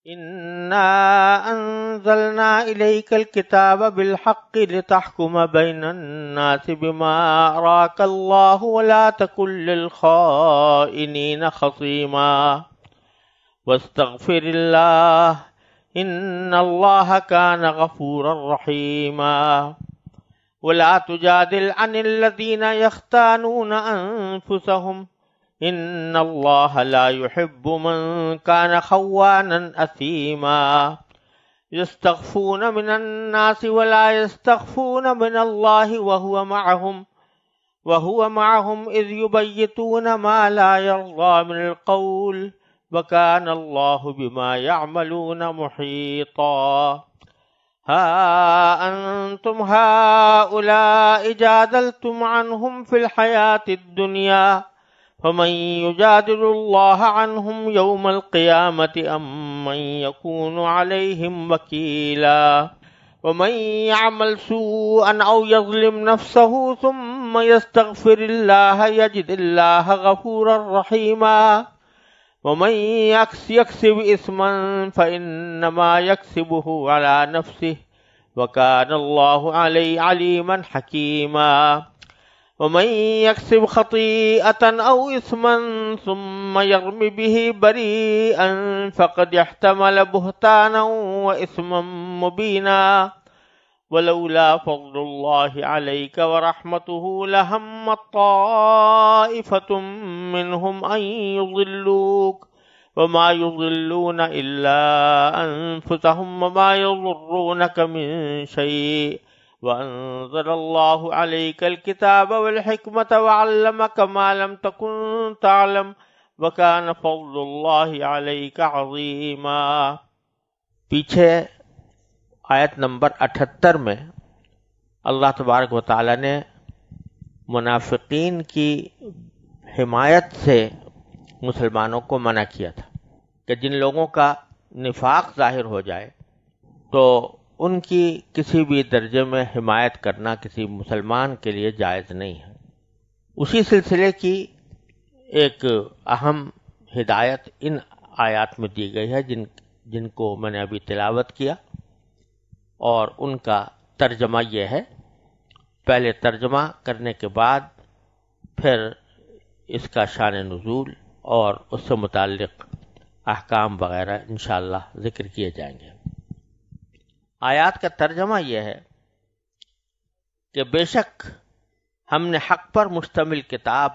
إنا أنزلنا إليك الكتاب بالحق لتحكم بين الناس بما أراك الله ولا تكن للخائنين خصيما واستغفر الله إن الله كان غفورا رحيما ولا تجادل عن الذين يختانون أنفسهم إن الله لا يحب من كان خوانا أثيما يستخفون من الناس ولا يستخفون من الله وهو معهم إذ يبيتون ما لا يرضى من القول وكان الله بما يعملون محيطا ها أنتم هؤلاء جادلتم عنهم في الحياة الدنيا فمن يجادل الله عنهم يوم القيامة أم من يكون عليهم وكيلا ومن يعمل سوءا أو يظلم نفسه ثم يستغفر الله يجد الله غفورا رحيما ومن يكسب إثما فإنما يكسبه على نفسه وكان الله عليما حكيما ومن يكسب خطيئة أو إثما ثم يرم به بريئا فقد احتمل بهتانا وإثما مبينا ولولا فضل الله عليك ورحمته لهم طائفة منهم أن يضلوك وما يضلون إلا أنفسهم وما يضرونك من شيء وأنزل الله عليك الكتاب والحكمة وعلمك ما لم تكن تعلم وكان فضل الله عليك عظيما۔ پیچھے آیت نمبر 78 میں اللہ تبارک و تعالی نے منافقین کی حمایت سے مسلمانوں کو منع کیا تھا کہ جن لوگوں کا نفاق ظاہر ہو جائے تو ان کی کسی بھی درجے میں حمایت کرنا کسی مسلمان کے لیے جائز نہیں ہے۔ اسی سلسلے کی ایک اہم ہدایت ان آیات میں دی گئی ہے جن کو میں نے ابھی تلاوت کیا، اور ان کا ترجمہ یہ ہے۔ پہلے ترجمہ کرنے کے بعد پھر اس کا شان نزول اور اس سے متعلق احکام وغیرہ انشاءاللہ ذکر کیے جائیں گے۔ آیات کا ترجمہ یہ ہے کہ بے شک ہم نے حق پر مشتمل کتاب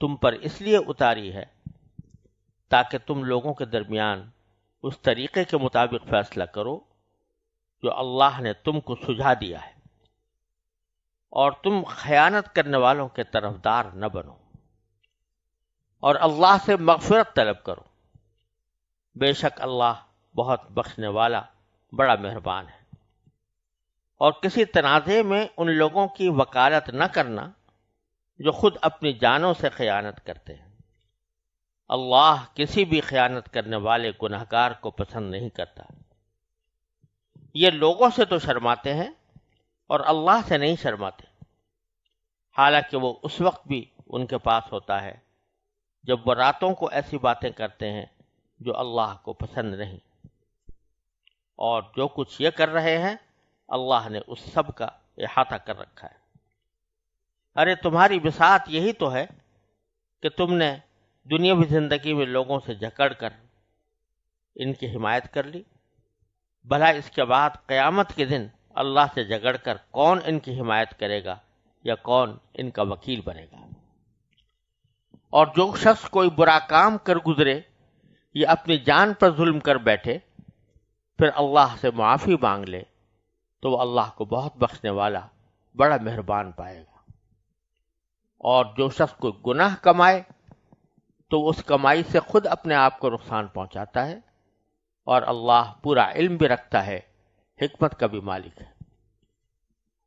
تم پر اس لیے اتاری ہے تاکہ تم لوگوں کے درمیان اس طریقے کے مطابق فیصلہ کرو جو اللہ نے تم کو سجھا دیا ہے، اور تم خیانت کرنے والوں کے طرفدار نہ بنو، اور اللہ سے مغفرت طلب کرو، بے شک اللہ بہت بخشنے والا بڑا مہربان ہے۔ اور کسی تنازع میں ان لوگوں کی وکالت نہ کرنا جو خود اپنی جانوں سے خیانت کرتے ہیں، اللہ کسی بھی خیانت کرنے والے گنہگار کو پسند نہیں کرتا۔ یہ لوگوں سے تو شرماتے ہیں اور اللہ سے نہیں شرماتے، حالانکہ وہ اس وقت بھی ان کے پاس ہوتا ہے جب وہ راتوں کو ایسی باتیں کرتے ہیں جو اللہ کو پسند نہیں، اور جو کچھ یہ کر رہے ہیں اللہ نے اس سب کا احاطہ کر رکھا ہے۔ ارے تمہاری بساط یہی تو ہے کہ تم نے دنیاوی زندگی میں لوگوں سے جھگڑ کر ان کی حمایت کر لی، بھلا اس کے بعد قیامت کے دن اللہ سے جھگڑ کر کون ان کی حمایت کرے گا یا کون ان کا وکیل بنے گا؟ اور جو شخص کوئی برا کام کر گزرے یا اپنی جان پر ظلم کر بیٹھے پھر اللہ سے معافی مانگ لے تو وہ اللہ کو بہت بخشنے والا بڑا مہربان پائے گا۔ اور جو شخص کوئی گناہ کمائے تو اس کمائی سے خود اپنے آپ کو نقصان پہنچاتا ہے، اور اللہ پورا علم بھی رکھتا ہے، حکمت کا بھی مالک ہے۔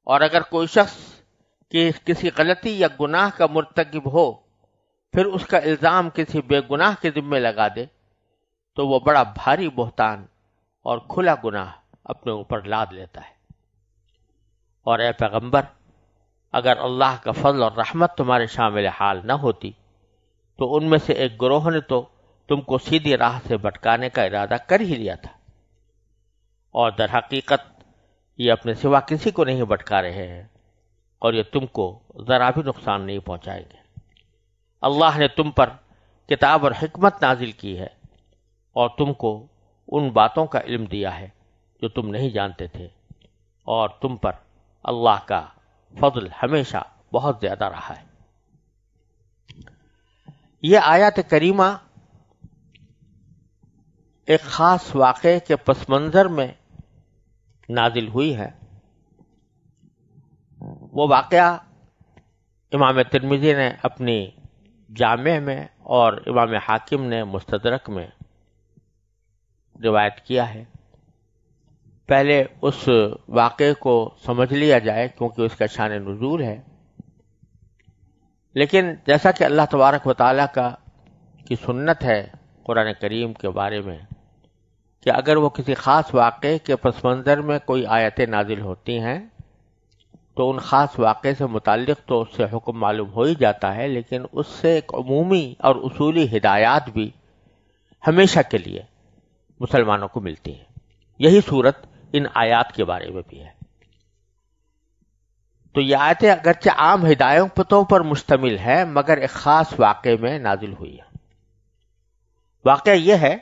اور اگر کوئی شخص کسی غلطی یا گناہ کا مرتکب ہو پھر اس کا الزام کسی بے گناہ کے ذمے لگا دے تو وہ بڑا بھاری بہتان اور کھلا گناہ اپنے اوپر لاد لیتا ہے۔ اور اے پیغمبر، اگر اللہ کا فضل اور رحمت تمہارے شامل حال نہ ہوتی تو ان میں سے ایک گروہ نے تو تم کو سیدھی راہ سے بھٹکانے کا ارادہ کر ہی لیا تھا، اور در حقیقت یہ اپنے سوا کسی کو نہیں بھٹکا رہے ہیں اور یہ تم کو ذرا بھی نقصان نہیں پہنچائیں گے۔ اللہ نے تم پر کتاب اور حکمت نازل کی ہے اور تم کو ان باتوں کا علم دیا ہے جو تم نہیں جانتے تھے، اور تم پر اللہ کا فضل ہمیشہ بہت زیادہ رہا ہے۔ یہ آیات کریمہ ایک خاص واقعے کے پس منظر میں نازل ہوئی ہے۔ وہ واقعہ امام ترمذی نے اپنی جامع میں اور امام حاکم نے مستدرک میں روایت کیا ہے۔ پہلے اس واقعے کو سمجھ لیا جائے کیونکہ اس کا شان نزول ہے، لیکن جیسا کہ اللہ تبارک و تعالیٰ کی سنت ہے قرآن کریم کے بارے میں کہ اگر وہ کسی خاص واقعے کے پس منظر میں کوئی آیتیں نازل ہوتی ہیں تو ان خاص واقعے سے متعلق تو اس سے حکم معلوم ہو ہی جاتا ہے، لیکن اس سے ایک عمومی اور اصولی ہدایات بھی ہمیشہ کے لیے مسلمانوں کو ملتی ہیں۔ یہی صورت ان آیات کے بارے میں بھی ہے۔ تو یہ آیتیں اگرچہ عام ہدایتوں پر مشتمل ہے مگر ایک خاص واقعے میں نازل ہوئی ہے۔ واقعہ یہ ہے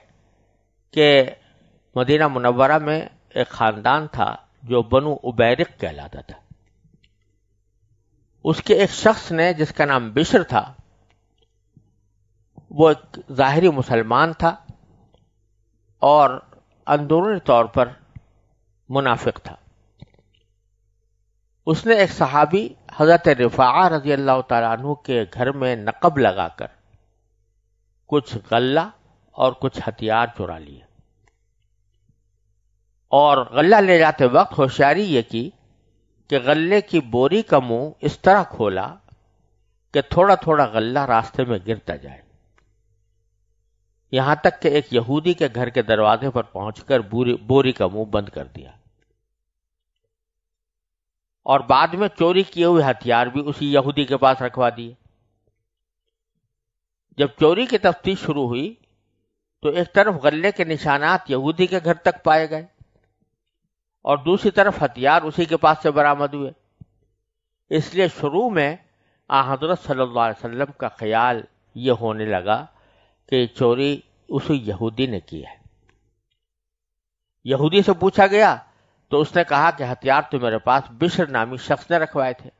کہ مدینہ منورہ میں ایک خاندان تھا جو بنو عبیرق کہلاتا تھا۔ اس کے ایک شخص نے جس کا نام بشر تھا، وہ ایک ظاہری مسلمان تھا اور اندرونی طور پر منافق تھا۔ اس نے ایک صحابی حضرت رفاعہ رضی اللہ تعالیٰ عنہ کے گھر میں نقب لگا کر کچھ غلہ اور کچھ ہتھیار چرا لیے، اور غلہ لے جاتے وقت ہوشیاری یہ کی کہ غلے کی بوری کا منہ اس طرح کھولا کہ تھوڑا تھوڑا غلہ راستے میں گرتا جائے، یہاں تک کہ ایک یہودی کے گھر کے دروازے پر پہنچ کر بوری کا منہ بند کر دیا، اور بعد میں چوری کیے ہوئے ہتھیار بھی اسی یہودی کے پاس رکھوا دیے۔ جب چوری کی تفتیش شروع ہوئی تو ایک طرف غلے کے نشانات یہودی کے گھر تک پائے گئے اور دوسری طرف ہتھیار اسی کے پاس سے برآمد ہوئے۔ اس لیے شروع میں حضرت صلی اللہ علیہ وسلم کا خیال یہ ہونے لگا کہ چوری اسی یہودی نے کی ہے۔ یہودی سے پوچھا گیا تو اس نے کہا کہ ہتھیار تو میرے پاس بشر نامی شخص نے رکھوائے تھے،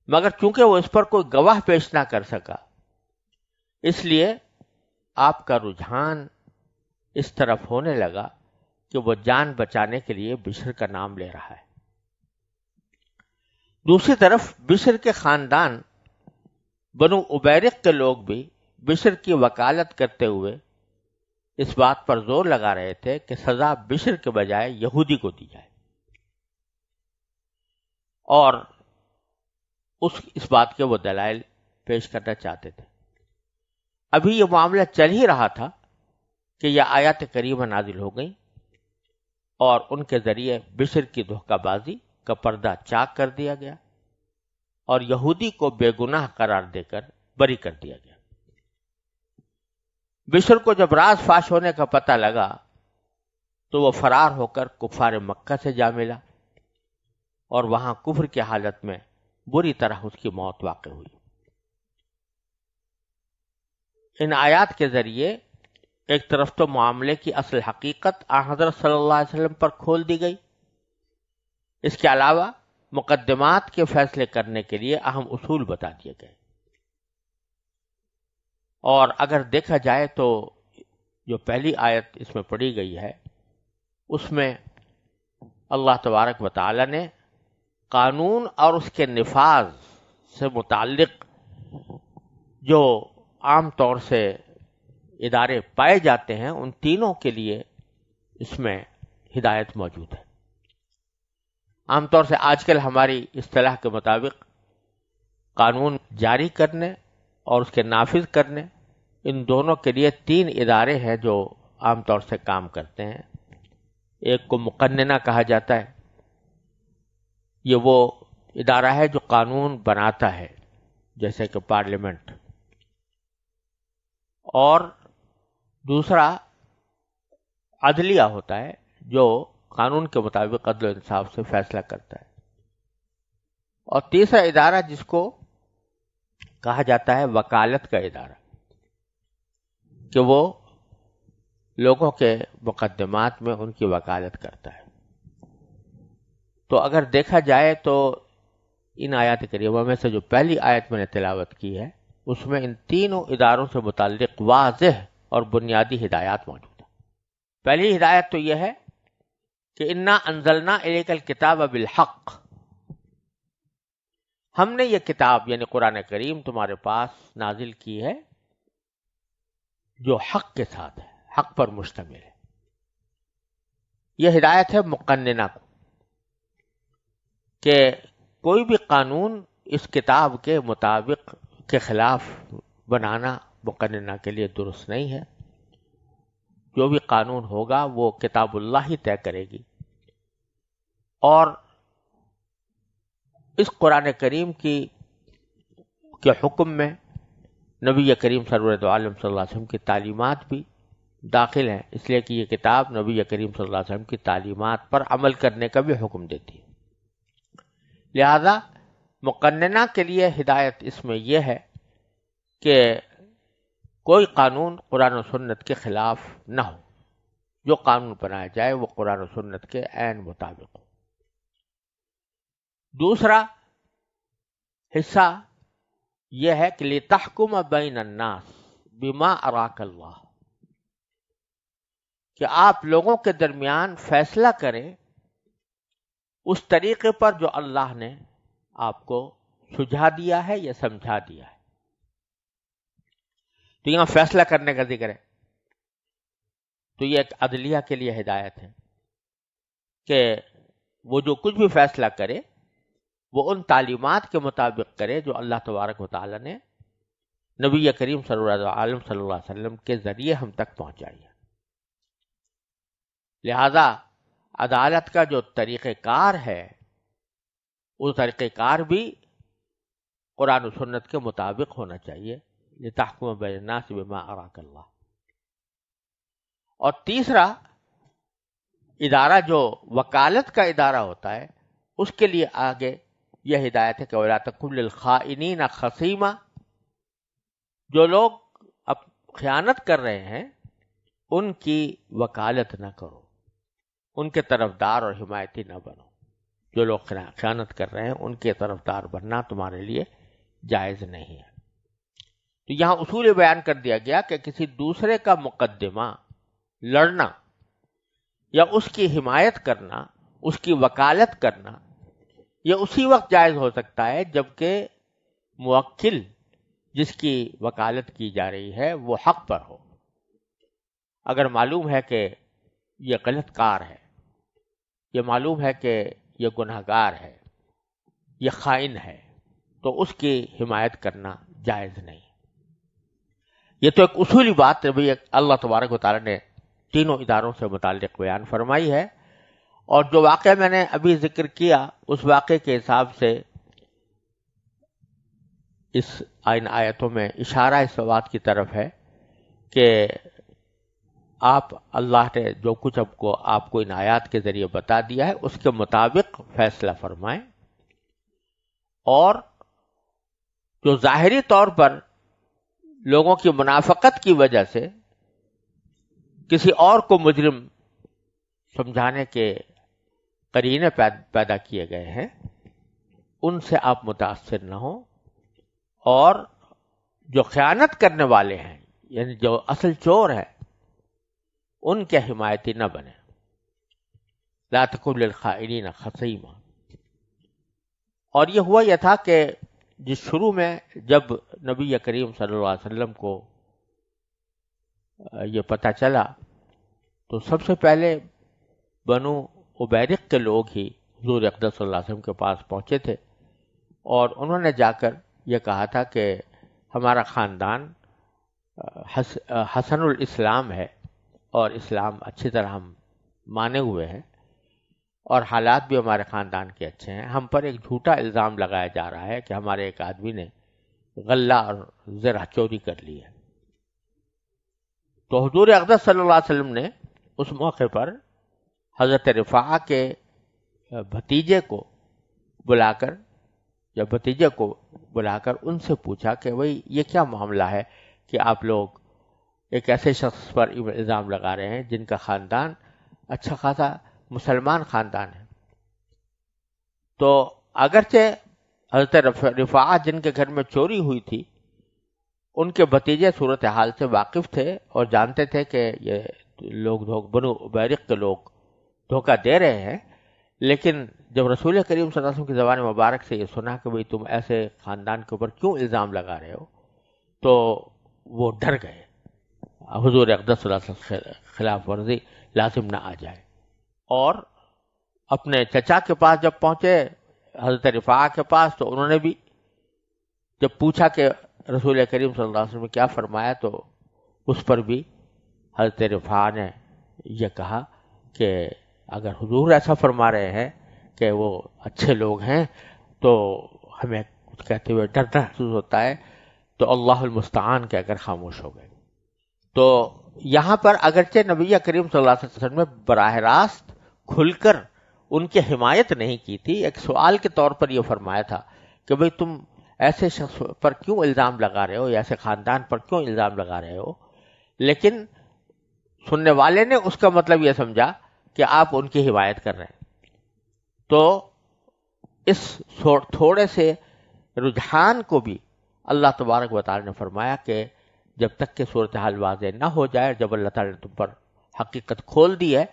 مگر چونکہ وہ اس پر کوئی گواہ پیش نہ کر سکا اس لیے آپ کا رجحان اس طرف ہونے لگا کہ وہ جان بچانے کے لیے بشر کا نام لے رہا ہے۔ دوسری طرف بشر کے خاندان بنو عبیرق کے لوگ بھی بشر کی وکالت کرتے ہوئے اس بات پر زور لگا رہے تھے کہ سزا بشر کے بجائے یہودی کو دی جائے، اور اس بات کے وہ دلائل پیش کرنا چاہتے تھے۔ ابھی یہ معاملہ چل ہی رہا تھا کہ یہ آیات کریمہ نازل ہو گئیں اور ان کے ذریعے بشر کی دھوکہ بازی کا پردہ چاک کر دیا گیا اور یہودی کو بے گناہ قرار دے کر بری کر دیا گیا۔ بشر کو جب راز فاش ہونے کا پتہ لگا تو وہ فرار ہو کر کفار مکہ سے جا ملا اور وہاں کفر کی حالت میں بری طرح اس کی موت واقع ہوئی۔ ان آیات کے ذریعے ایک طرف تو معاملے کی اصل حقیقت حضرت صلی اللہ علیہ وسلم پر کھول دی گئی، اس کے علاوہ مقدمات کے فیصلے کرنے کے لیے اہم اصول بتا دیے گئے، اور اگر دیکھا جائے تو جو پہلی آیت اس میں پڑھی گئی ہے اس میں اللہ تبارک و تعالی نے قانون اور اس کے نفاذ سے متعلق جو عام طور سے ادارے پائے جاتے ہیں ان تینوں کے لیے اس میں ہدایت موجود ہے۔ عام طور سے آج کل ہماری اصطلاح کے مطابق قانون جاری کرنے اور اس کے نافذ کرنے، ان دونوں کے لیے تین ادارے ہیں جو عام طور سے کام کرتے ہیں۔ ایک کو مقننہ کہا جاتا ہے، یہ وہ ادارہ ہے جو قانون بناتا ہے جیسے کہ پارلیمنٹ، اور دوسرا عدلیہ ہوتا ہے جو قانون کے مطابق عدل و انصاف سے فیصلہ کرتا ہے. اور تیسرا ادارہ جس کو کہا جاتا ہے وکالت کا ادارہ، کہ وہ لوگوں کے مقدمات میں ان کی وکالت کرتا ہے. تو اگر دیکھا جائے تو ان آیات کریمہ میں سے جو پہلی آیت میں نے تلاوت کی ہے اس میں ان تینوں اداروں سے متعلق واضح اور بنیادی ہدایات موجود ہیں. پہلی ہدایت تو یہ ہے کہ انا انزلنا الیک الکتاب بالحق، ہم نے یہ کتاب یعنی قرآن کریم تمہارے پاس نازل کی ہے جو حق کے ساتھ ہے، حق پر مشتمل ہے. یہ ہدایت ہے مقننہ کو کہ کوئی بھی قانون اس کتاب کے مطابق کے خلاف بنانا مقننہ کے لیے درست نہیں ہے. جو بھی قانون ہوگا وہ کتاب اللہ ہی طے کرے گی. اور اس قرآن کریم کے حکم میں نبی کریم سرور دو عالم صلی اللہ علیہ وسلم کی تعلیمات بھی داخل ہیں، اس لیے کہ یہ کتاب نبی کریم صلی اللہ علیہ وسلم کی تعلیمات پر عمل کرنے کا بھی حکم دیتی ہے. لہذا مقننہ کے لیے ہدایت اس میں یہ ہے کہ کوئی قانون قرآن و سنت کے خلاف نہ ہو، جو قانون بنایا جائے وہ قرآن و سنت کے عین مطابق ہو. دوسرا حصہ یہ ہے کہ لِتَحْكُمَ بَيْنَ النَّاسِ بِمَا أَرَاكَ اللَّهُ، کہ آپ لوگوں کے درمیان فیصلہ کریں اس طریقے پر جو اللہ نے آپ کو سجھا دیا ہے یا سمجھا دیا ہے. تو یہاں فیصلہ کرنے کا ذکر ہے، تو یہ ایک عدلیہ کے لیے ہدایت ہے کہ وہ جو کچھ بھی فیصلہ کرے وہ ان تعلیمات کے مطابق کرے جو اللہ تبارک و تعالی نے نبی کریم صلی اللہ علیہ وسلم کے ذریعے ہم تک پہنچائی ہے. لہذا عدالت کا جو طریقہ کار ہے وہ طریقہ کار بھی قرآن و سنت کے مطابق ہونا چاہیے. لِتَحْكُمَ بَيْنَ النَّاسِ بِمَا أَرَاكَ اللَّهُ. اور تیسرا ادارہ جو وکالت کا ادارہ ہوتا ہے اس کے لیے آگے یہ ہدایت ہے کہ وَلَا تَكُن لِّلْخَائِنِينَ خَصِيمًا، جو لوگ اب خیانت کر رہے ہیں ان کی وکالت نہ کرو، ان کے طرفدار اور حمایتی نہ بنو. جو لوگ خیانت کر رہے ہیں ان کے طرفدار بننا تمہارے لیے جائز نہیں ہے. تو یہاں اصول بیان کر دیا گیا کہ کسی دوسرے کا مقدمہ لڑنا یا اس کی حمایت کرنا، اس کی وکالت کرنا، یہ اسی وقت جائز ہو سکتا ہے جبکہ موکل جس کی وکالت کی جا رہی ہے وہ حق پر ہو. اگر معلوم ہے کہ یہ غلط کار ہے، یہ معلوم ہے کہ یہ گنہگار ہے، یہ خائن ہے، تو اس کی حمایت کرنا جائز نہیں. یہ تو ایک اصولی بات بھی اللہ تبارک و تعالی نے تینوں اداروں سے متعلق بیان فرمائی ہے. اور جو واقعہ میں نے ابھی ذکر کیا اس واقعے کے حساب سے اس ان آیتوں میں اشارہ اس بات کی طرف ہے کہ آپ اللہ نے جو کچھ آپ کو ان آیات کے ذریعے بتا دیا ہے اس کے مطابق فیصلہ فرمائیں، اور جو ظاہری طور پر لوگوں کی منافقت کی وجہ سے کسی اور کو مجرم سمجھانے کے قرینے پیدا کیے گئے ہیں ان سے آپ متاثر نہ ہوں، اور جو خیانت کرنے والے ہیں یعنی جو اصل چور ہے ان کے حمایتی نہ بنے. لا تکن للخائنین خصیما. اور یہ ہوا یہ تھا کہ جس شروع میں جب نبی کریم صلی اللہ علیہ وسلم کو یہ پتہ چلا تو سب سے پہلے بنو عبیرق کے لوگ ہی حضور اقدس صلی اللہ علیہ وسلم کے پاس پہنچے تھے، اور انہوں نے جا کر یہ کہا تھا کہ ہمارا خاندان حسن الاسلام ہے اور اسلام اچھی طرح ہم مانے ہوئے ہیں، اور حالات بھی ہمارے خاندان کے اچھے ہیں. ہم پر ایک جھوٹا الزام لگایا جا رہا ہے کہ ہمارے ایک آدمی نے غلہ اور زرہ چوری کر لی ہے. تو حضور اقدس صلی اللہ علیہ وسلم نے اس موقع پر حضرت رفاعہ کے بھتیجے کو بلا کر یا بھتیجے کو بلا کر ان سے پوچھا کہ بھئی یہ کیا معاملہ ہے کہ آپ لوگ ایک ایسے شخص پر الزام لگا رہے ہیں جن کا خاندان اچھا خاصا مسلمان خاندان ہے. تو اگرچہ حضرت رفاعہ جن کے گھر میں چوری ہوئی تھی ان کے بھتیجے صورتحال سے واقف تھے اور جانتے تھے کہ یہ لوگ بنو بیرق کے لوگ دھوکہ دے رہے ہیں، لیکن جب رسول کریم صلی اللہ علیہ وسلم کی زبان مبارک سے یہ سنا کہ بھئی تم ایسے خاندان کے اوپر کیوں الزام لگا رہے ہو، تو وہ ڈر گئے حضور اقدس صلی اللہ علیہ وسلم خلاف ورزی لازم نہ آ جائے. اور اپنے چچا کے پاس جب پہنچے حضرت رفاعہ کے پاس، تو انہوں نے بھی جب پوچھا کہ رسول کریم صلی اللہ علیہ وسلم نے کیا فرمایا، تو اس پر بھی حضرت رفاعہ نے یہ کہا کہ اگر حضور ایسا فرما رہے ہیں کہ وہ اچھے لوگ ہیں تو ہمیں کچھ کہتے ہوئے ڈر محسوس ہوتا ہے. تو اللہ المستعان کہہ کر خاموش ہو گئے. تو یہاں پر اگرچہ نبی کریم صلی اللہ علیہ وسلم نے براہ راست کھل کر ان کی حمایت نہیں کی تھی، ایک سوال کے طور پر یہ فرمایا تھا کہ بھئی تم ایسے شخص پر کیوں الزام لگا رہے ہو یا ایسے خاندان پر کیوں الزام لگا رہے ہو، لیکن سننے والے نے اس کا مطلب یہ سمجھا کہ آپ ان کی حمایت کر رہے ہیں. تو اس تھوڑے سے رجحان کو بھی اللہ تبارک و تعالی نے فرمایا کہ جب تک کہ صورتحال واضح نہ ہو جائے، جب اللہ تعالی نے تم پر حقیقت کھول دی ہے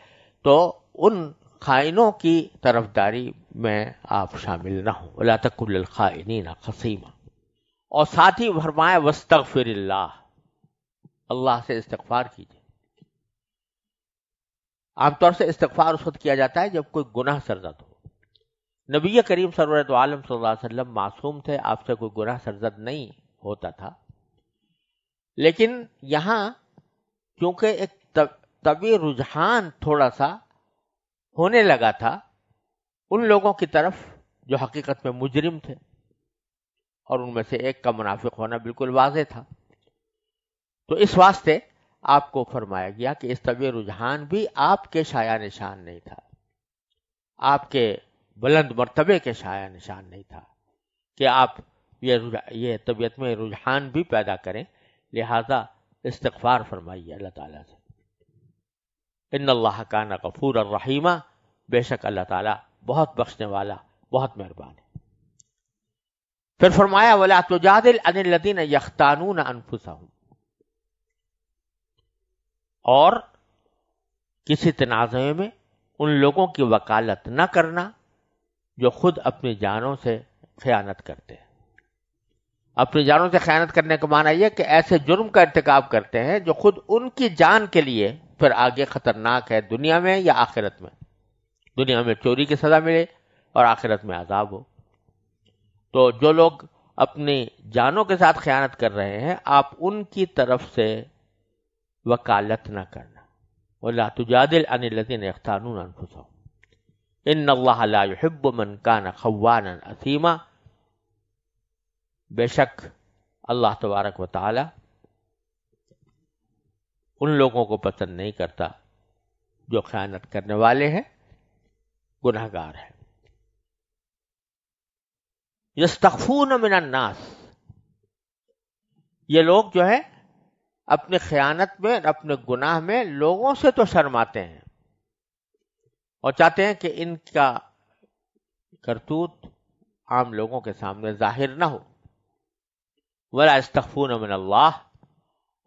تو ان خائنوں کی طرفداری میں آپ شامل نہ ہوں. وَلَا تَكُنْ لِلْخَائِنِينَ خَصِيمًا. اور ساتھ ہی فرمایا وَاسْتَغْفِرِ اللَّهِ، اللہ سے استغفار کیجیے. عام طور سے استغفار اس وقت کیا جاتا ہے جب کوئی گناہ سرزد ہو. نبی کریم سرورت عالم صلی اللہ علیہ وسلم معصوم تھے، آپ سے کوئی گناہ سرزد نہیں ہوتا تھا، لیکن یہاں کیونکہ ایک طبعی رجحان تھوڑا سا ہونے لگا تھا ان لوگوں کی طرف جو حقیقت میں مجرم تھے، اور ان میں سے ایک کا منافق ہونا بالکل واضح تھا، تو اس واسطے آپ کو فرمایا گیا کہ اس طبعی رجحان بھی آپ کے شایع نشان نہیں تھا، آپ کے بلند مرتبے کے شایع نشان نہیں تھا کہ آپ یہ طبیعت میں رجحان بھی پیدا کریں. لہذا استغفار فرمائیے اللہ تعالیٰ سے. ان اللہ کان غفورا رحیما، بے شک اللہ تعالیٰ بہت بخشنے والا، بہت مہربان ہے. پھر فرمایا ولا تجادل عن الذین یختانون انفسهم، اور کسی تنازع میں ان لوگوں کی وکالت نہ کرنا جو خود اپنی جانوں سے خیانت کرتے ہیں. اپنی جانوں سے خیانت کرنے کا معنی یہ کہ ایسے جرم کا ارتکاب کرتے ہیں جو خود ان کی جان کے لیے پھر آگے خطرناک ہے، دنیا میں یا آخرت میں. دنیا میں چوری کی سزا ملے اور آخرت میں عذاب ہو. تو جو لوگ اپنی جانوں کے ساتھ خیانت کر رہے ہیں، آپ ان کی طرف سے وکالت نہ کرنا. وَلَا تُجَادِلْ عَنِ الَّذِينَ يَخْتَانُونَ أَنفُسَهُمْ إِنَّ اللَّهَ لَا يُحِبُّ مَنْ كَانَ خَوَّانًا أَثِيمًا. بے شک اللہ تبارک و تعالی ان لوگوں کو پسند نہیں کرتا جو خیانت کرنے والے ہیں، گناہگار ہیں. یستخفون من الناس، یہ لوگ جو ہے اپنی خیانت میں، اپنے گناہ میں لوگوں سے تو شرماتے ہیں اور چاہتے ہیں کہ ان کا کرتوت عام لوگوں کے سامنے ظاہر نہ ہو. ولا یستخفون من اللہ،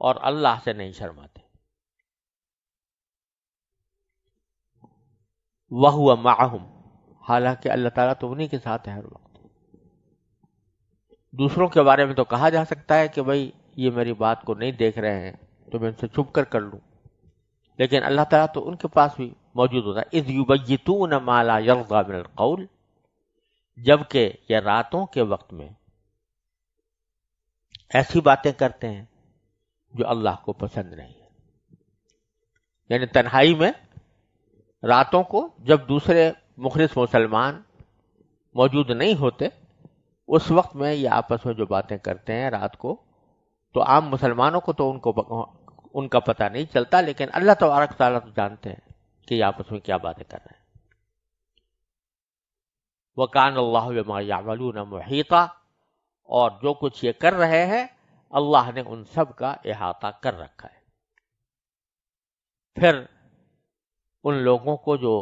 اور اللہ سے نہیں شرماتے. وَهُوَ مَعَهُمْ، حالانکہ اللہ تعالیٰ تو انہی کے ساتھ ہے ہر وقت. دوسروں کے بارے میں تو کہا جا سکتا ہے کہ بھئی یہ میری بات کو نہیں دیکھ رہے ہیں تو میں ان سے چھپ کر لوں، لیکن اللہ تعالیٰ تو ان کے پاس بھی موجود ہوتا ہے. اذ یبیتون ما لا یرضی من القول، جبکہ یہ راتوں کے وقت میں ایسی باتیں کرتے ہیں جو اللہ کو پسند نہیں ہے. یعنی تنہائی میں راتوں کو جب دوسرے مخلص مسلمان موجود نہیں ہوتے، اس وقت میں یہ آپس میں جو باتیں کرتے ہیں رات کو، تو عام مسلمانوں کو تو ان کا پتہ نہیں چلتا، لیکن اللہ تبارک تعالیٰ تو جانتے ہیں کہ یہ آپس میں کیا باتیں کر رہے ہیں. وَكَانَ اللَّهُ بِمَا يَعْمَلُونَ مُحِيطًا، اور جو کچھ یہ کر رہے ہیں اللہ نے ان سب کا احاطہ کر رکھا ہے. پھر ان لوگوں کو جو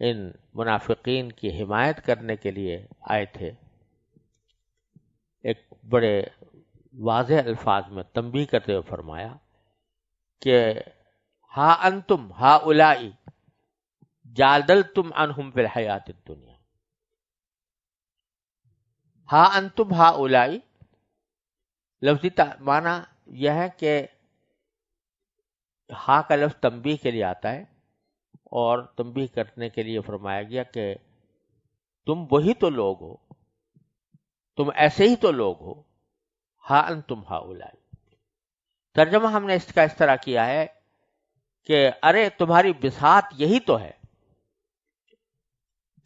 ان منافقین کی حمایت کرنے کے لیے آئے تھے، ایک بڑے واضح الفاظ میں تنبیہ کرتے ہوئے فرمایا کہ ہا انتم ہا اولائی جادلتم عنہم فی الحیات الدنیا. ہا انتم ہا اولائی لفظی معنی یہ ہے کہ ہا کا لفظ تنبیہ کے لیے آتا ہے، اور تنبیہ کرنے کے لیے فرمایا گیا کہ تم وہی تو لوگ ہو، تم ایسے ہی تو لوگ ہو. ہا انتم ہا اولائی، ترجمہ ہم نے اس کا اس طرح کیا ہے کہ ارے تمہاری بساط یہی تو ہے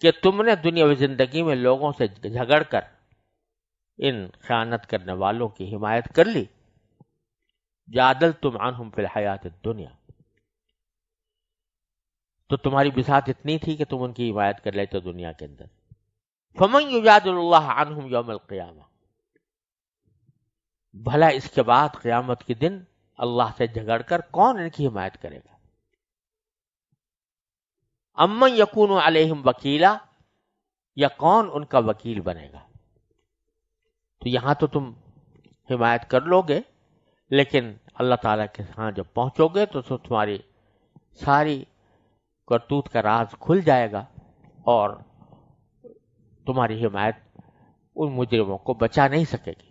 کہ تم نے دنیاوی زندگی میں لوگوں سے جھگڑ کر ان خیانت کرنے والوں کی حمایت کر لی. جادلتم عنہم فی الحیات الدنیا، تو تمہاری بساط اتنی تھی کہ تم ان کی حمایت کر لیتے دنیا کے اندر. فمن یجادل اللہ عنہم یوم القیامہ، بھلا اس کے بعد قیامت کے دن اللہ سے جھگڑ کر کون ان کی حمایت کرے گا؟ امن یکون علیہم وکیلا، یا کون ان کا وکیل بنے گا؟ تو یہاں تو تم حمایت کر لو گے، لیکن اللہ تعالیٰ کے ہاں جب پہنچو گے تو تمہاری ساری کرتوت کا راز کھل جائے گا، اور تمہاری حمایت ان مجرموں کو بچا نہیں سکے گی.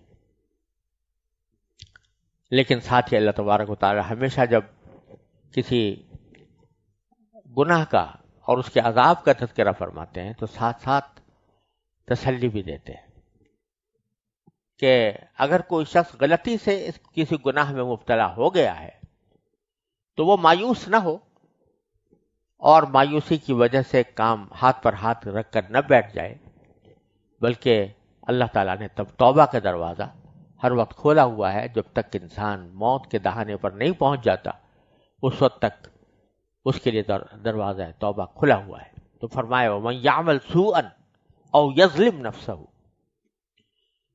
لیکن ساتھ ہی اللہ تبارک و تعالیٰ ہمیشہ جب کسی گناہ کا اور اس کے عذاب کا تذکرہ فرماتے ہیں تو ساتھ ساتھ تسلی بھی دیتے ہیں کہ اگر کوئی شخص غلطی سے کسی گناہ میں مبتلا ہو گیا ہے تو وہ مایوس نہ ہو، اور مایوسی کی وجہ سے کام ہاتھ پر ہاتھ رکھ کر نہ بیٹھ جائے، بلکہ اللہ تعالیٰ نے تب توبہ کا دروازہ ہر وقت کھولا ہوا ہے. جب تک انسان موت کے دہانے پر نہیں پہنچ جاتا اس وقت تک اس کے لیے دروازہ توبہ کھلا ہوا ہے. تو فرمایا وَمَن يَعْمَلْ سُوءًا أَوْ يَظْلِمْ نَفْسَهُ،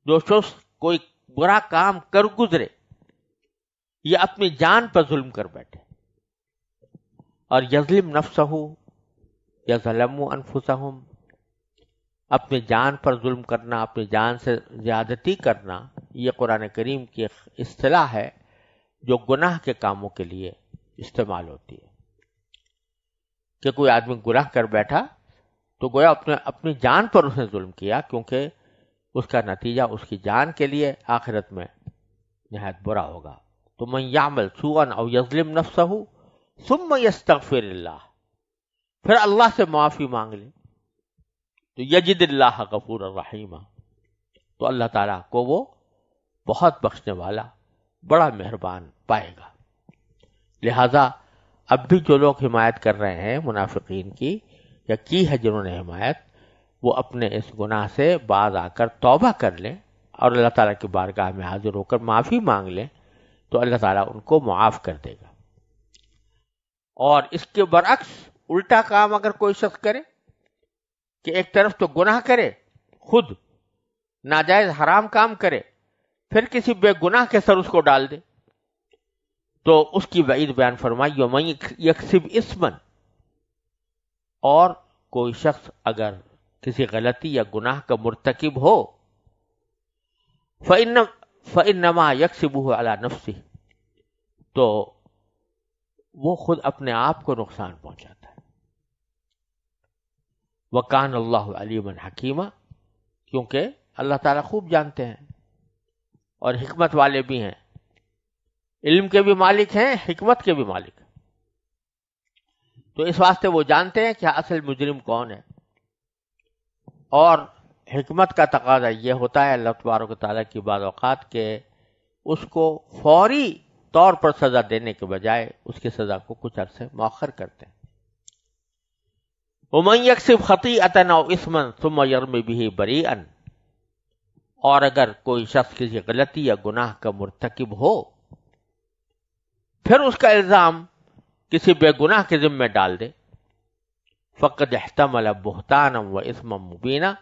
جو شخص کوئی برا کام کر گزرے یا اپنی جان پر ظلم کر بیٹھے، اور یظلم نفسہ یظلموا انفسہم، اپنی جان پر ظلم کرنا، اپنی جان سے زیادتی کرنا، یہ قرآن کریم کی اصطلاح ہے جو گناہ کے کاموں کے لیے استعمال ہوتی ہے. کہ کوئی آدمی گناہ کر بیٹھا تو گویا اپنی جان پر اس نے ظلم کیا، کیونکہ اس کا نتیجہ اس کی جان کے لیے آخرت میں نہایت برا ہوگا. تو من یعمل سوءا او یظلم نفسہ ثم یستغفر اللہ، پھر اللہ سے معافی مانگ لے تو یجد اللہ غفور الرحیم، تو اللہ تعالیٰ کو وہ بہت بخشنے والا بڑا مہربان پائے گا. لہذا اب بھی جو لوگ حمایت کر رہے ہیں منافقین کی یا کی ہے جنہوں نے حمایت، وہ اپنے اس گناہ سے باز آ کر توبہ کر لیں اور اللہ تعالیٰ کی بارگاہ میں حاضر ہو کر معافی مانگ لیں تو اللہ تعالیٰ ان کو معاف کر دے گا. اور اس کے برعکس الٹا کام اگر کوئی شخص کرے کہ ایک طرف تو گناہ کرے، خود ناجائز حرام کام کرے، پھر کسی بے گناہ کے سر اس کو ڈال دے، تو اس کی وعید بیان فرمائی وَمَن یکسب اثما، اور کوئی شخص اگر کسی غلطی یا گناہ کا مرتکب ہو فَإِنَّمَا يَكْسِبُهُ عَلَى نَفْسِهِ، تو وہ خود اپنے آپ کو نقصان پہنچاتا ہے. وَكَانَ اللَّهُ عَلِيمًا حَكِيمًا، کیونکہ اللہ تعالیٰ خوب جانتے ہیں اور حکمت والے بھی ہیں، علم کے بھی مالک ہیں، حکمت کے بھی مالک ہیں. تو اس واسطے وہ جانتے ہیں کہ اصل مجرم کون ہے، اور حکمت کا تقاضا یہ ہوتا ہے اللہ تبارک و تعالیٰ کی بعض اوقات کہ اس کو فوری طور پر سزا دینے کے بجائے اس کی سزا کو کچھ عرصے مؤخر کرتے ہیں. وَمَن يَكْسِبْ خَطِيئَةً أَوْ إِثْمًا ثُمَّ يَرْمِ بِهِ بَرِيئًا، اور اگر کوئی شخص کسی غلطی یا گناہ کا مرتکب ہو پھر اس کا الزام کسی بے گناہ کے ذمہ ڈال دے، فقد احتمل بہتانا و اثما مبینا،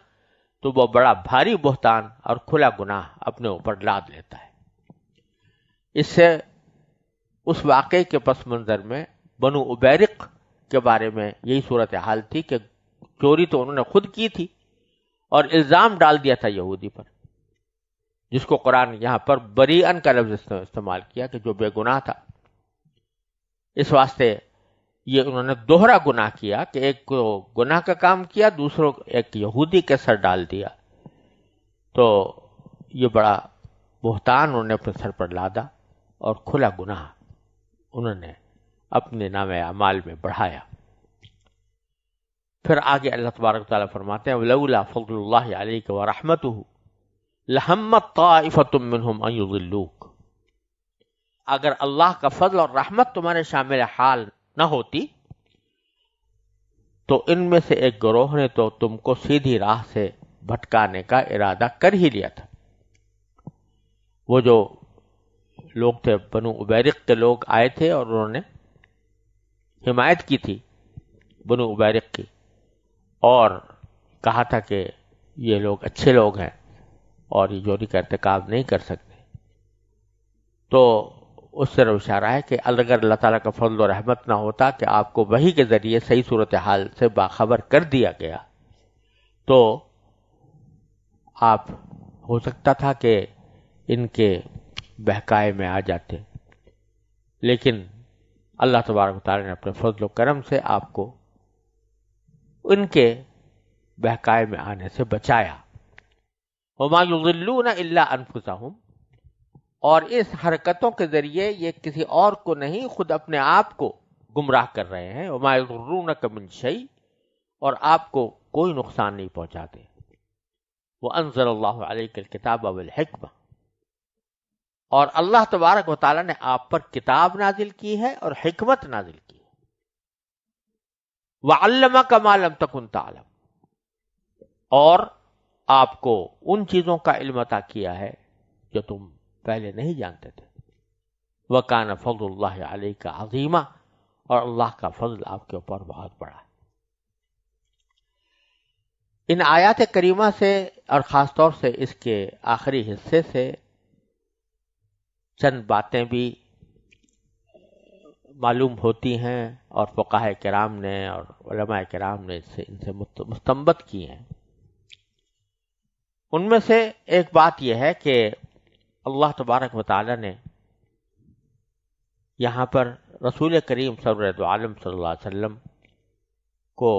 تو وہ بڑا بھاری بہتان اور کھلا گناہ اپنے اوپر لاد لیتا ہے۔ اس سے اس واقعے کے پس منظر میں بنو ابیرق کے بارے میں یہی صورتحال تھی کہ چوری تو انہوں نے خود کی تھی اور الزام ڈال دیا تھا یہودی پر، جس کو قرآن یہاں پر بریئن کا لفظ استعمال کیا کہ جو بے گناہ تھا۔ اس واسطے یہ انہوں نے دوہرا گناہ کیا کہ ایک کو گناہ کا کام کیا، دوسروں ایک یہودی کے سر ڈال دیا، تو یہ بڑا بہتان انہوں نے اپنے سر پر لادا اور کھلا گناہ انہوں نے اپنے نام اعمال میں بڑھایا۔ پھر آگے اللہ تبارک و تعالیٰ فرماتے ہیں وَلَوْلَا فَضْلُ اللَّهِ عَلَيْكَ وَرَحْمَتُهُ لَهَمَّتْ طَائِفَةٌ مِّنْهُمْ أَن يُضِلُّوكَ، اگر اللہ کا فضل اور رحمت تمہارے شامل حال نہ ہوتی تو ان میں سے ایک گروہ نے تو تم کو سیدھی راہ سے بھٹکانے کا ارادہ کر ہی لیا تھا۔ وہ جو لوگ تھے بنو ابیرق کے لوگ آئے تھے اور انہوں نے حمایت کی تھی بنو ابیرق کی، اور کہا تھا کہ یہ لوگ اچھے لوگ ہیں اور یہ چوری کا ارتکاب نہیں کر سکتے، تو اس سے اشارہ ہے کہ اگر اللہ تعالیٰ کا فضل و رحمت نہ ہوتا کہ آپ کو وحی کے ذریعے صحیح صورتحال سے باخبر کر دیا گیا، تو آپ ہو سکتا تھا کہ ان کے بہکائے میں آ جاتے، لیکن اللہ تبارک و تعالیٰ نے اپنے فضل و کرم سے آپ کو ان کے بہکائے میں آنے سے بچایا۔ وَمَا يُضِلُّونَ إِلَّا أَنفُسَهُمْ، اور اس حرکتوں کے ذریعے یہ کسی اور کو نہیں خود اپنے آپ کو گمراہ کر رہے ہیں۔ وَمَا يَضُرُّونَكَ مِن شَيْءٍ، اور آپ کو کوئی نقصان نہیں پہنچاتے۔ وَأَنزَلَ اللَّهُ عَلَيْكَ الْكِتَابَ وَالْحِكْمَةَ، اور اللہ تبارک و تعالیٰ نے آپ پر کتاب نازل کی ہے اور حکمت نازل کی ہے۔ وَعَلَّمَكَ مَا لَمْ تَكُنْ تَعْلَمُ، اور آپ کو ان چیزوں کا علم عطا کیا ہے جو تم پہلے نہیں جانتے تھے۔ وَكَانَ فَضْلُ اللَّهِ عَلَيْكَ عَظِيمًا، اور اللہ کا فضل آپ کے اوپر بہت بڑا ہے۔ ان آیات کریمہ سے اور خاص طور سے اس کے آخری حصے سے چند باتیں بھی معلوم ہوتی ہیں اور فقہاء کرام نے اور علماء کرام نے ان سے مستنبط کی ہیں۔ ان میں سے ایک بات یہ ہے کہ اللہ تبارک و تعالی نے یہاں پر رسول کریم سرورد عالم صلی اللہ علیہ وسلم کو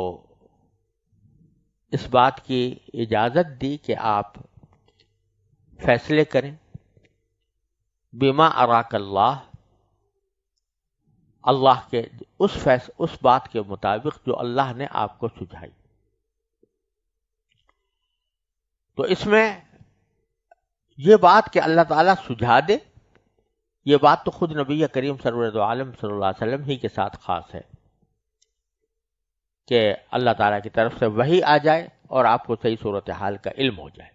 اس بات کی اجازت دی کہ آپ فیصلے کریں بما اراک اللہ، اللہ کے اس بات کے مطابق جو اللہ نے آپ کو سجھائی۔ تو اس میں یہ بات کہ اللہ تعالیٰ سجھا دے، یہ بات تو خود نبی کریم سرورد عالم صلی اللہ علیہ وسلم ہی کے ساتھ خاص ہے کہ اللہ تعالیٰ کی طرف سے وحی آ جائے اور آپ کو صحیح صورتحال کا علم ہو جائے۔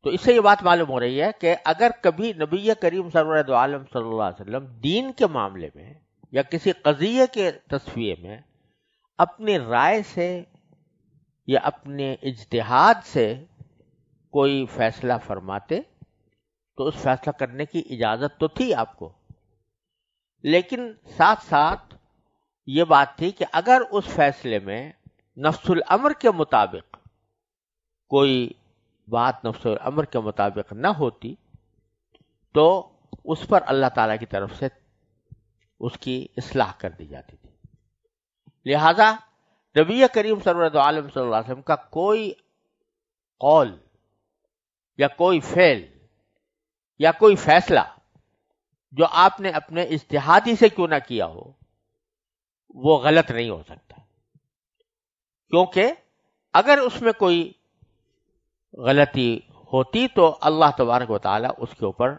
تو اس سے یہ بات معلوم ہو رہی ہے کہ اگر کبھی نبی کریم سرورد عالم صلی اللہ علیہ وسلم دین کے معاملے میں یا کسی قضیے کے تصفیے میں اپنی رائے سے یا اپنے اجتہاد سے کوئی فیصلہ فرماتے تو اس فیصلہ کرنے کی اجازت تو تھی آپ کو، لیکن ساتھ ساتھ یہ بات تھی کہ اگر اس فیصلے میں نفس الامر کے مطابق کوئی بات نفس الامر کے مطابق نہ ہوتی تو اس پر اللہ تعالیٰ کی طرف سے اس کی اصلاح کر دی جاتی تھی۔ لہذا نبی کریم سرورد عالم صلی اللہ علیہ وسلم کا کوئی قول یا کوئی فعل یا کوئی فیصلہ جو آپ نے اپنے اجتہادی سے کیوں نہ کیا ہو وہ غلط نہیں ہو سکتا، کیونکہ اگر اس میں کوئی غلطی ہوتی تو اللہ تبارک و تعالیٰ اس کے اوپر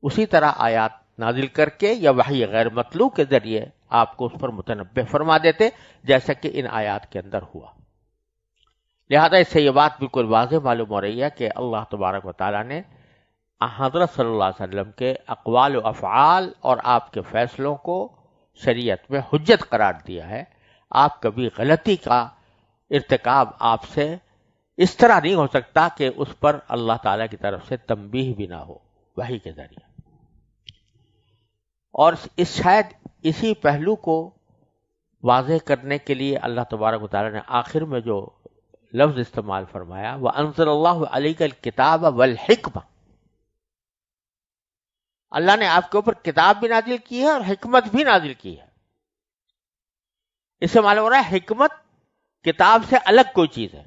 اسی طرح آیات نازل کر کے یا وحی غیر مطلوب کے ذریعے آپ کو اس پر متنبہ فرما دیتے، جیسا کہ ان آیات کے اندر ہوا۔ لہذا اس سے یہ بات بالکل واضح معلوم ہو رہی ہے کہ اللہ تبارک و تعالیٰ نے حضرت صلی اللہ علیہ وسلم کے اقوال و افعال اور آپ کے فیصلوں کو شریعت میں حجت قرار دیا ہے. آپ کبھی غلطی کا ارتکاب آپ سے اس طرح نہیں ہو سکتا کہ اس پر اللہ تعالیٰ کی طرف سے تنبیہ بھی نہ ہو وحی کے ذریعے. اور شاید اسی پہلو کو واضح کرنے کے لیے اللہ تبارک و تعالیٰ نے آخر میں جو لفظ استعمال فرمایا وَأَنزَلَ اللَّهُ عَلَيْكَ الْكِتَابَ وَالْحِكْمَةَ، اللہ نے آپ کے اوپر کتاب بھی نازل کی ہے اور حکمت بھی نازل کی ہے. اس سے معلوم ہو رہا ہے حکمت کتاب سے الگ کوئی چیز ہے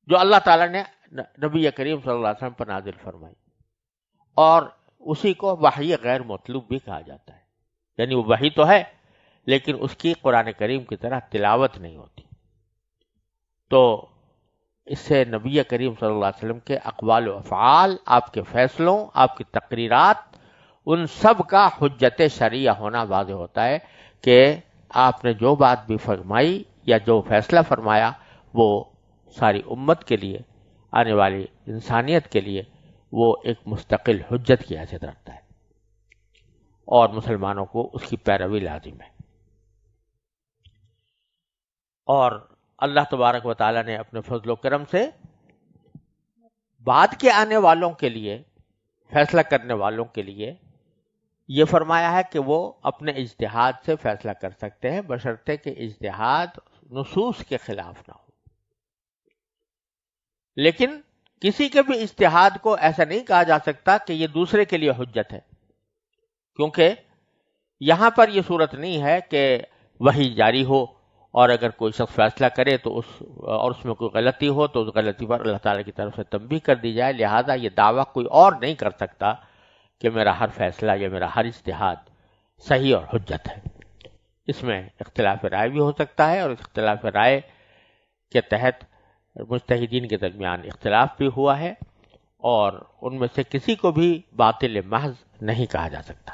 جو اللہ تعالیٰ نے نبی کریم صلی اللہ علیہ وسلم پر نازل فرمائی، اور اسی کو وحی غیر مطلوب بھی کہا جاتا ہے. یعنی وہ وحی تو ہے لیکن اس کی قرآن کریم کی طرح تلاوت نہیں ہوتی. تو اس سے نبی کریم صلی اللہ علیہ وسلم کے اقوال و افعال، آپ کے فیصلوں، آپ کی تقریرات، ان سب کا حجت شرعیہ ہونا واضح ہوتا ہے کہ آپ نے جو بات بھی فرمائی یا جو فیصلہ فرمایا وہ ساری امت کے لیے، آنے والی انسانیت کے لیے وہ ایک مستقل حجت کی حیثیت رکھتا ہے اور مسلمانوں کو اس کی پیروی لازم ہے. اور اللہ تبارک و تعالیٰ نے اپنے فضل و کرم سے بعد کے آنے والوں کے لیے، فیصلہ کرنے والوں کے لیے یہ فرمایا ہے کہ وہ اپنے اجتہاد سے فیصلہ کر سکتے ہیں بشرطے کہ اجتہاد نصوص کے خلاف نہ ہو. لیکن کسی کے بھی اجتہاد کو ایسا نہیں کہا جا سکتا کہ یہ دوسرے کے لیے حجت ہے، کیونکہ یہاں پر یہ صورت نہیں ہے کہ وحی جاری ہو اور اگر کوئی شخص فیصلہ کرے تو اس میں کوئی غلطی ہو تو اس غلطی پر اللہ تعالیٰ کی طرف سے تنبیہ کر دی جائے. لہذا یہ دعویٰ کوئی اور نہیں کر سکتا کہ میرا ہر فیصلہ یا میرا ہر اجتہاد صحیح اور حجت ہے. اس میں اختلاف رائے بھی ہو سکتا ہے، اور اس اختلاف رائے کے تحت مجتہدین کے درمیان اختلاف بھی ہوا ہے، اور ان میں سے کسی کو بھی باطل محض نہیں کہا جا سکتا.